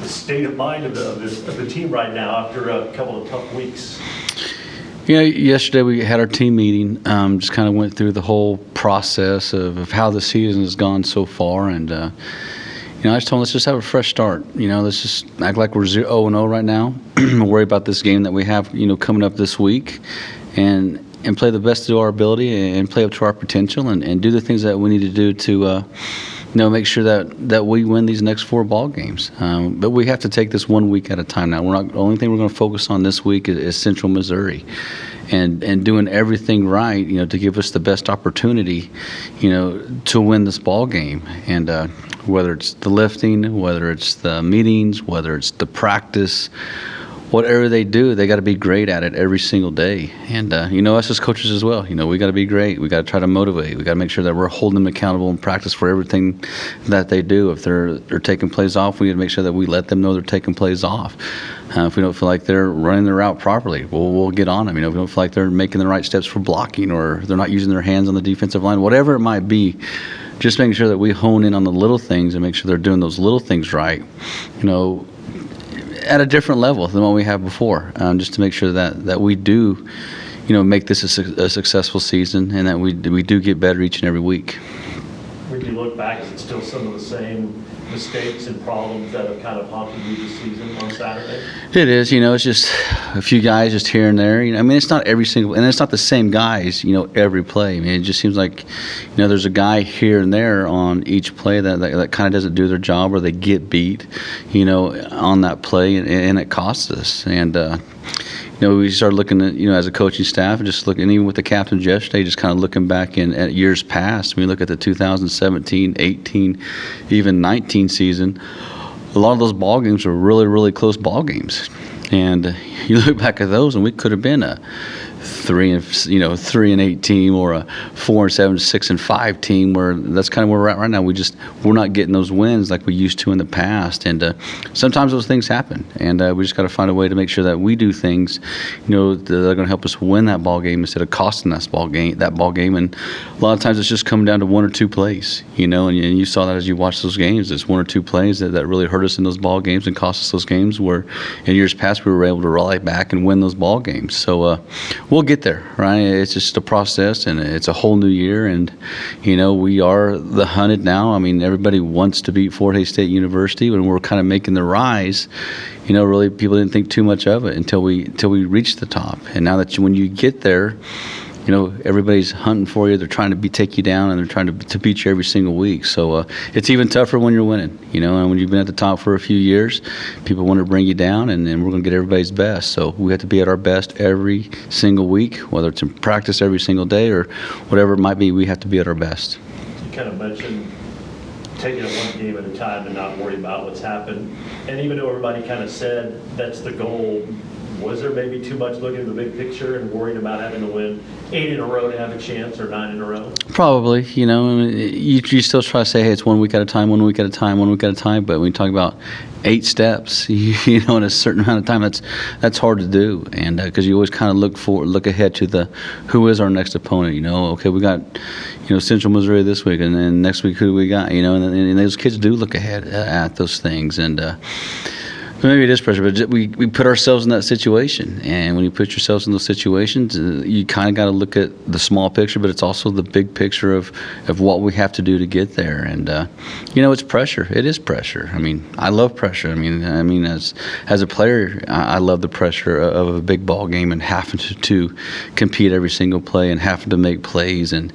the state of mind of the team right now after a couple of tough weeks? You know, yesterday we had our team meeting, just kind of went through the whole process of how the season has gone so far, and you know, I just told them, let's just have a fresh start. You know, let's just act like we're 0-0 right now. Worry about this game that we have, you know, coming up this week, and play the best to our ability and play up to our potential, and do the things that we need to do to you know, make sure that we win these next 4 ball games. But we have to take this 1 week at a time now. The only thing we're going to focus on this week is Central Missouri, and doing everything right, you know, to give us the best opportunity, you know, to win this ball game. And whether it's the lifting, whether it's the meetings, whether it's the practice, whatever they do, they got to be great at it every single day. And, you know, us as coaches as well, you know, we got to be great. We got to try to motivate. We got to make sure that we're holding them accountable in practice for everything that they do. If they're taking plays off, we got to make sure that we let them know they're taking plays off. If we don't feel like they're running their route properly, we'll get on them. You know, if we don't feel like they're making the right steps for blocking, or they're not using their hands on the defensive line, whatever it might be, just making sure that we hone in on the little things and make sure they're doing those little things right, you know, at a different level than what we have before, just to make sure that we do, you know, make this a successful season, and that we do get better each and every week. When you look back, is it still some of the same mistakes and problems that have kind of haunted you this season on Saturday? It is, you know, it's just a few guys just here and there. You know, I mean, it's not every single, and it's not the same guys, you know, every play. I mean, it just seems like, you know, there's a guy here and there on each play that kind of doesn't do their job, or they get beat, you know, on that play, and it costs us. And you know, we started looking at, you know, as a coaching staff, and just looking, even with the captains yesterday, just kind of looking back at years past. We look at the 2017, 18, even 19 season. A lot of those ball games were really, really close ball games, and you look back at those, and we could have been a 3-8 team, or a 4-7, 6-5 team. Where that's kind of where we're at right now. We're not getting those wins like we used to in the past, and sometimes those things happen, and we just got to find a way to make sure that we do things, you know, that are going to help us win that ball game instead of costing us that ball game. And a lot of times it's just coming down to 1 or 2 plays, you know, and you saw that as you watched those games. It's 1 or 2 plays that really hurt us in those ball games and cost us those games, where in years past we were able to rally back and win those ball games. So we'll get there, right? It's just a process, and it's a whole new year, and you know, we are the hunted now. I mean, everybody wants to beat Fort Hays State University, when we're kind of making the rise. You know, really, people didn't think too much of it until we reached the top. And now that when you get there, you know, everybody's hunting for you. They're trying to take you down, and they're trying to beat you every single week. So it's even tougher when you're winning, you know, and when you've been at the top for a few years, people want to bring you down, and we're going to get everybody's best. So we have to be at our best every single week, whether it's in practice every single day or whatever it might be. We have to be at our best. You kind of mentioned taking it 1 game at a time and not worry about what's happened. And even though everybody kind of said that's the goal, was there maybe too much looking at the big picture and worrying about having to win 8 in a row to have a chance, or 9 in a row? Probably, you know, I mean, you still try to say, hey, it's 1 week at a time, 1 week at a time, 1 week at a time. But when you talk about 8 steps, you know, in a certain amount of time, that's hard to do. And because you always kind of look ahead to who is our next opponent. You know, okay, we got, you know, Central Missouri this week, and then next week who do we got? You know, and those kids do look ahead at those things, and maybe it is pressure, but we put ourselves in that situation. And when you put yourselves in those situations, you kind of got to look at the small picture, but it's also the big picture of what we have to do to get there. And you know, it's pressure. It is pressure. I mean, I love pressure. I mean, as a player, I love the pressure of a big ball game, and having to compete every single play, and having to make plays. And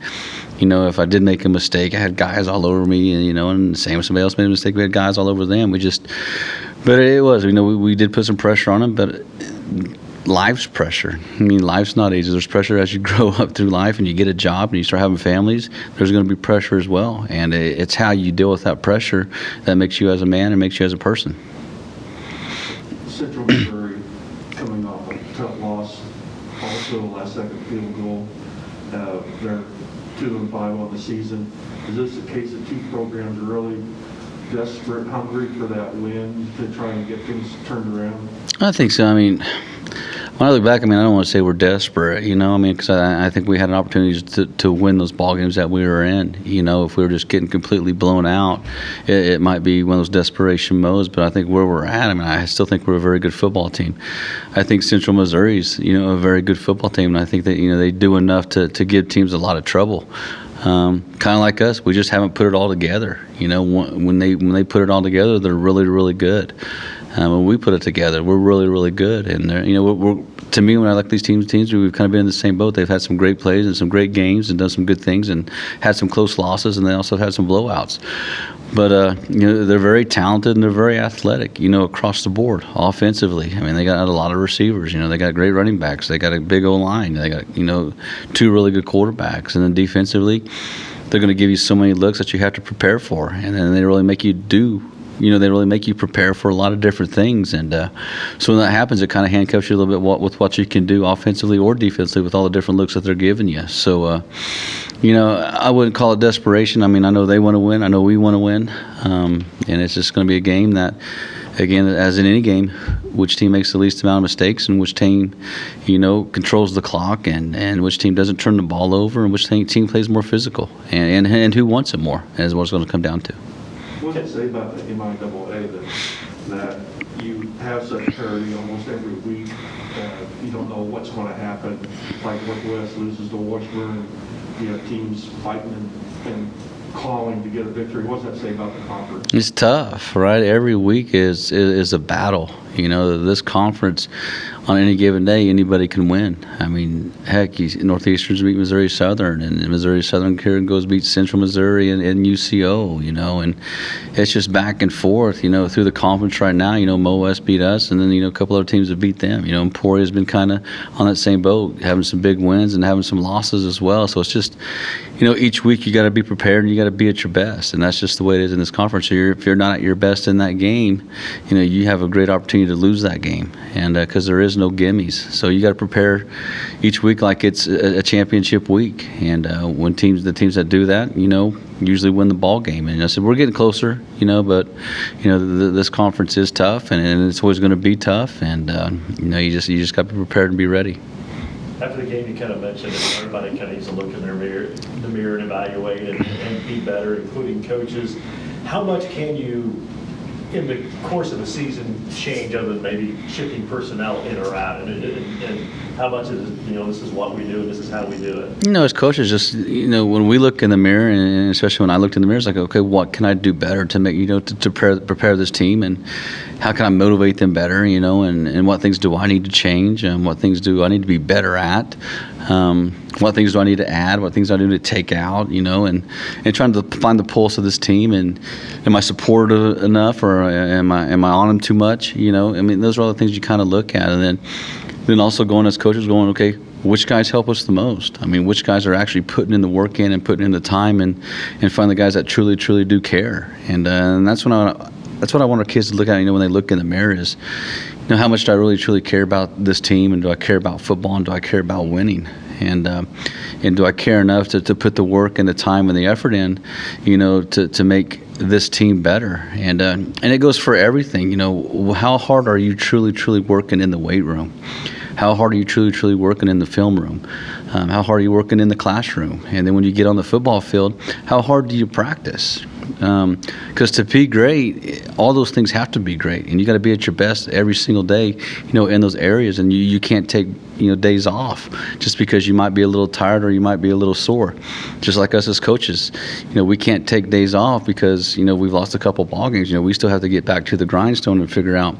you know, if I did make a mistake, I had guys all over me, and you know, and same if somebody else made a mistake, we had guys all over them. But it was, you know, we did put some pressure on them, but life's pressure. I mean, life's not easy. There's pressure as you grow up through life and you get a job and you start having families. There's going to be pressure as well, and it's how you deal with that pressure that makes you as a man and makes you as a person. Central Missouri coming off a tough loss, also last-second field goal. They're 2-5 on the season. Is this a case that 2 programs are really desperate, hungry for that win to try and get things turned around? I think so. I mean, When I look back, I mean, I don't want to say we're desperate, you know, I mean, because I think we had opportunities to win those ball games that we were in. You know, if we were just getting completely blown out, it might be one of those desperation modes. But I think where we're at, I mean, I still think we're a very good football team. I think Central Missouri's, you know, a very good football team, and I think that, you know, they do enough to give teams a lot of trouble. Kind of like us, we just haven't put it all together. You know, when they put it all together, they're really, really good. When we put it together, we're really, really good. And you know, we're to me, when I look at these teams, we've kind of been in the same boat. They've had some great plays and some great games and done some good things and had some close losses, and they also had some blowouts. But you know, they're very talented and they're very athletic, you know, across the board offensively. I mean, they got a lot of receivers. You know, they got great running backs. They got a big O-line. They got, you know, 2 really good quarterbacks. And then defensively, they're going to give you so many looks that you have to prepare for, and then they really make you do. You know, they really make you prepare for a lot of different things. And so when that happens, it kind of handcuffs you a little bit with what you can do offensively or defensively with all the different looks that they're giving you. So, you know, I wouldn't call it desperation. I mean, I know they want to win. I know we want to win. And it's just going to be a game that, again, as in any game, which team makes the least amount of mistakes and which team, you know, controls the clock and which team doesn't turn the ball over and which team plays more physical and who wants it more is what it's going to come down to. What does it say about the MIAA that you have such parity almost every week? You don't know what's going to happen. Like Northwest loses to Washburn, you have teams fighting and clawing to get a victory. What does that say about the conference? It's tough, right? Every week is a battle. You know, this conference, on any given day, anybody can win. I mean, heck, Northeastern's beat Missouri Southern, and Missouri Southern here goes beat Central Missouri and UCO, you know, and it's just back and forth, you know, through the conference right now. You know, Mo West beat us, and then, you know, a couple other teams have beat them. You know, Emporia's been kind of on that same boat, having some big wins and having some losses as well. So it's just, you know, each week you got to be prepared and you got to be at your best, and that's just the way it is in this conference. So if you're not at your best in that game, you know, you have a great opportunity to lose that game, and because there is no gimmies. So you got to prepare each week like it's a championship week, and when the teams that do that, you know, usually win the ball game. And I said we're getting closer, you know, but you know this conference is tough, and it's always going to be tough, and you know, you just got to be prepared and be ready. After the game, you kind of mentioned that everybody kind of needs to look in the mirror and evaluate and be better, including coaches. How much can you, in the course of a season, change other than maybe shifting personnel in or out? And how much is, you know, this is what we do and this is how we do it? You know, as coaches, just, you know, when we look in the mirror, and especially when I looked in the mirror, it's like, okay, what can I do better to make, you know, to prepare this team, and how can I motivate them better, you know, and what things do I need to change, and what things do I need to be better at, what things do I need to add, what things do I need to take out, you know, and trying to find the pulse of this team, and am I supportive enough, or am I on them too much, you know? I mean, those are all the things you kind of look at, and then also going as coaches, going, okay, which guys help us the most? I mean, which guys are actually putting in the work in and putting in the time, and find the guys that truly, truly do care, and that's what I want our kids to look at, you know, when they look in the mirror is, you know, how much do I really truly care about this team, and do I care about football, and do I care about winning, and do I care enough to put the work and the time and the effort in, you know, to make this team better, and it goes for everything. You know, how hard are you truly, truly working in the weight room? How hard are you truly, truly working in the film room? How hard are you working in the classroom? And then when you get on the football field, how hard do you practice? Because to be great, all those things have to be great, and you got to be at your best every single day, you know, in those areas, and you can't take, you know, days off just because you might be a little tired or you might be a little sore. Just like us as coaches, you know, we can't take days off because, you know, we've lost a couple ball games. You know, we still have to get back to the grindstone and figure out,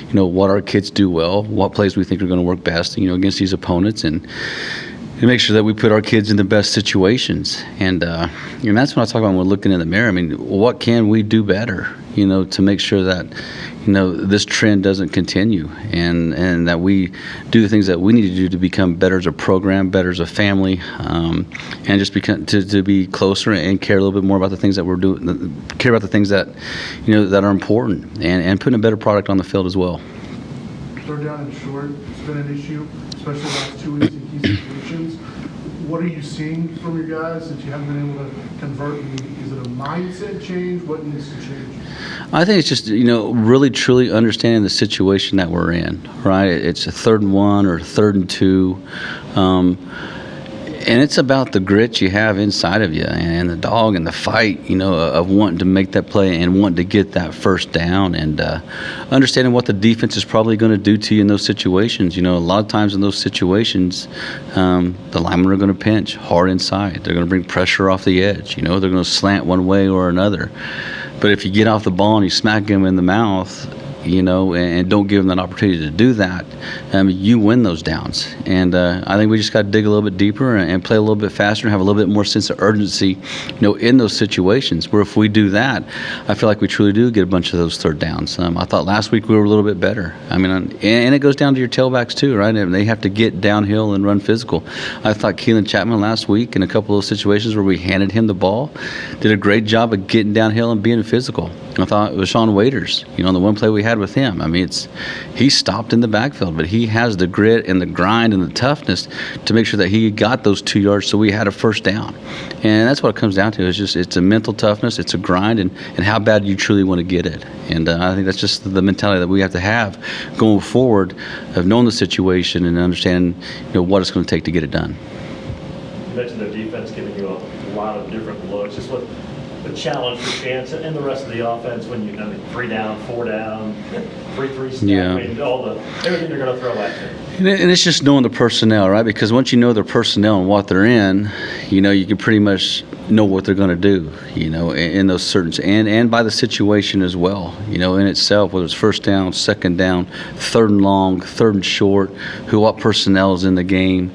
you know, what our kids do well, what plays we think are going to work best, you know, against these opponents, and make sure that we put our kids in the best situations. And that's what I talk about when we're looking in the mirror. I mean, what can we do better, you know, to make sure that, you know, this trend doesn't continue, and that we do the things that we need to do to become better as a program, better as a family, and just become to be closer and care a little bit more about the things that we're doing, care about the things that, you know, that are important, and putting a better product on the field as well. Third down and short, it's been an issue, especially the last 2 weeks in key situations. what are you seeing from your guys that you haven't been able to convert? Is it a mindset change? What needs to change? I think it's just, really truly understanding the situation that we're in, right? It's a 3rd and 1 or 3rd and 2. And it's about the grit you have inside of you and the dog and the fight, of wanting to make that play and wanting to get that first down and understanding what the defense is probably going to do to you in those situations. A lot of times in those situations, the linemen are going to pinch hard inside. They're going to bring pressure off the edge. They're going to slant one way or another. But if you get off the ball and you smack them in the mouth, and don't give them that opportunity to do that, you win those downs. And I think we just got to dig a little bit deeper and play a little bit faster and have a little bit more sense of urgency, in those situations. Where if we do that, I feel like we truly do get a bunch of those 3rd downs. I thought last week we were a little bit better. And it goes down to your tailbacks too, right? And they have to get downhill and run physical. I thought Keelan Chapman last week in a couple of those situations where we handed him the ball, did a great job of getting downhill and being physical. I thought it was Sean Waiters, the one play we had with him. He stopped in the backfield, but he has the grit and the grind and the toughness to make sure that he got those 2 yards so we had a first down. And that's what it comes down to. It's a mental toughness, it's a grind, and how bad you truly want to get it. And I think that's just the mentality that we have to have going forward of knowing the situation and understanding, what it's going to take to get it done. You mentioned the defense giving you a lot of different looks. Just what the challenge for Chance and the rest of the offense when 3 down, 4 down, 3-3 snap, Yeah. everything they're going to throw at you. And it's just knowing the personnel, right? Because once you know their personnel and what they're in, you can pretty much know what they're going to do, in those certain, and by the situation as well, in itself, whether it's 1st down, 2nd down, 3rd and long, 3rd and short, what personnel is in the game.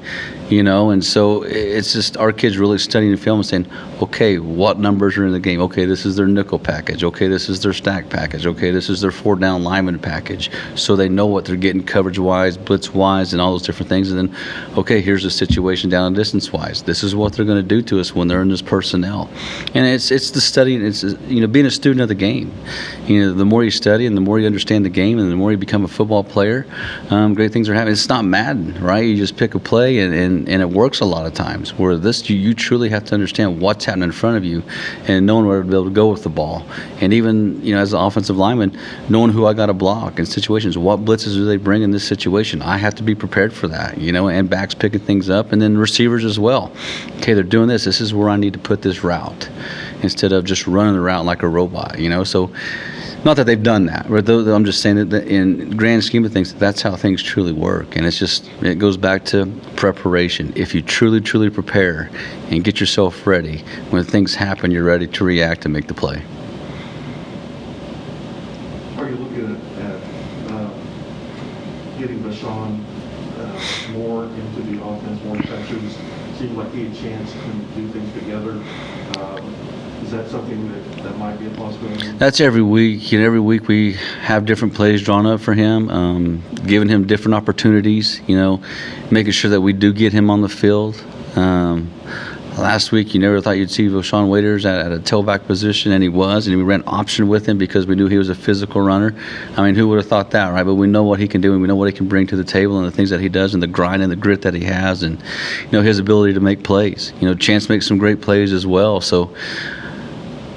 And so it's just our kids really studying the film and saying, okay, what numbers are in the game? Okay, this is their nickel package. Okay, this is their stack package. Okay, this is their 4-down lineman package. So they know what they're getting coverage-wise, blitz-wise, and all those different things. And then, okay, here's the situation down distance-wise. This is what they're going to do to us when they're in this personnel. And it's the study, and it's, being a student of the game. The more you study and the more you understand the game and the more you become a football player, great things are happening. It's not Madden, right? You just pick a play and it works a lot of times. Where this, you truly have to understand what's happening in front of you and knowing where to be able to go with the ball. And even, as an offensive lineman, knowing who I got to block in situations. What blitzes do they bring in this situation? I have to be prepared for that, and backs picking things up, and then receivers as well. Okay, they're doing this. This is where I need to put this route instead of just running the route like a robot, So not that they've done that, but I'm just saying that in grand scheme of things, that's how things truly work. And it goes back to preparation. If you truly, truly prepare and get yourself ready, when things happen, you're ready to react and make the play. Are you looking at getting Bashan more into the offense, more touches? Seems like he had a chance to do things together. Is that something that might be a possibility? That's every week. Every week we have different plays drawn up for him, giving him different opportunities, making sure that we do get him on the field. Last week, you never thought you'd see Sean Waiters at a tailback position, and he was, and we ran option with him because we knew he was a physical runner. Who would have thought that, right? But we know what he can do, and we know what he can bring to the table and the things that he does and the grind and the grit that he has and, his ability to make plays. Chance makes some great plays as well. So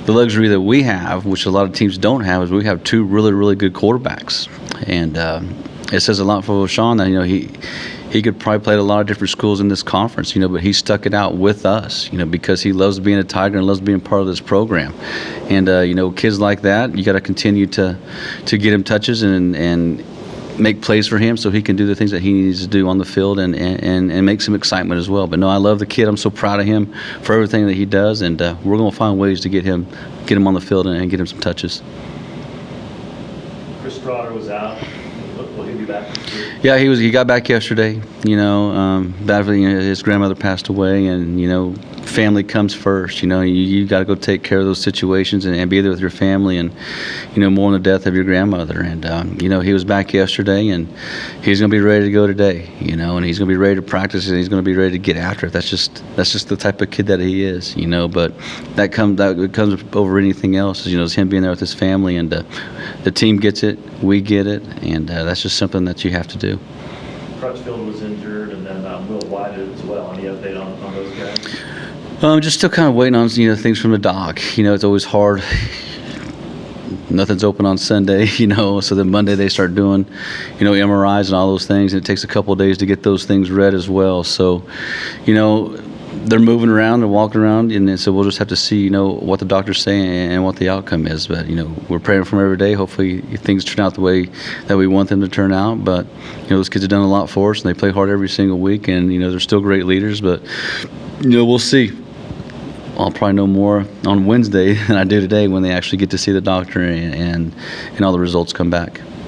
the luxury that we have, which a lot of teams don't have, is we have 2 really, really good quarterbacks. And it says a lot for Sean that, he could probably play at a lot of different schools in this conference, but he stuck it out with us, because he loves being a Tiger and loves being part of this program. And, kids like that, you got to continue to get him touches and make plays for him so he can do the things that he needs to do on the field and make some excitement as well. But no, I love the kid. I'm so proud of him for everything that he does, and we're going to find ways to get him on the field and get him some touches. Chris Strotter was out. Will he be back? Yeah, he got back yesterday. His grandmother passed away, and family comes first. You got to go take care of those situations and be there with your family, and mourn the death of your grandmother. And he was back yesterday, and he's going to be ready to go today. And he's going to be ready to practice, and he's going to be ready to get after it. That's just the type of kid that he is. But that comes over anything else. Is him being there with his family, and the team gets it, we get it, and that's just something that you have to do. Crutchfield was injured, and then Will White as well. Any update on those guys? Just still kind of waiting on, things from the doc. It's always hard. Nothing's open on Sunday, so then Monday they start doing, MRIs and all those things, and it takes a couple of days to get those things read as well. So, they're moving around, they're walking around, and then, so we'll just have to see, what the doctor's saying and what the outcome is. But, we're praying for them every day. Hopefully things turn out the way that we want them to turn out. But, those kids have done a lot for us, and they play hard every single week, and, they're still great leaders. But, we'll see. I'll probably know more on Wednesday than I do today when they actually get to see the doctor and all the results come back.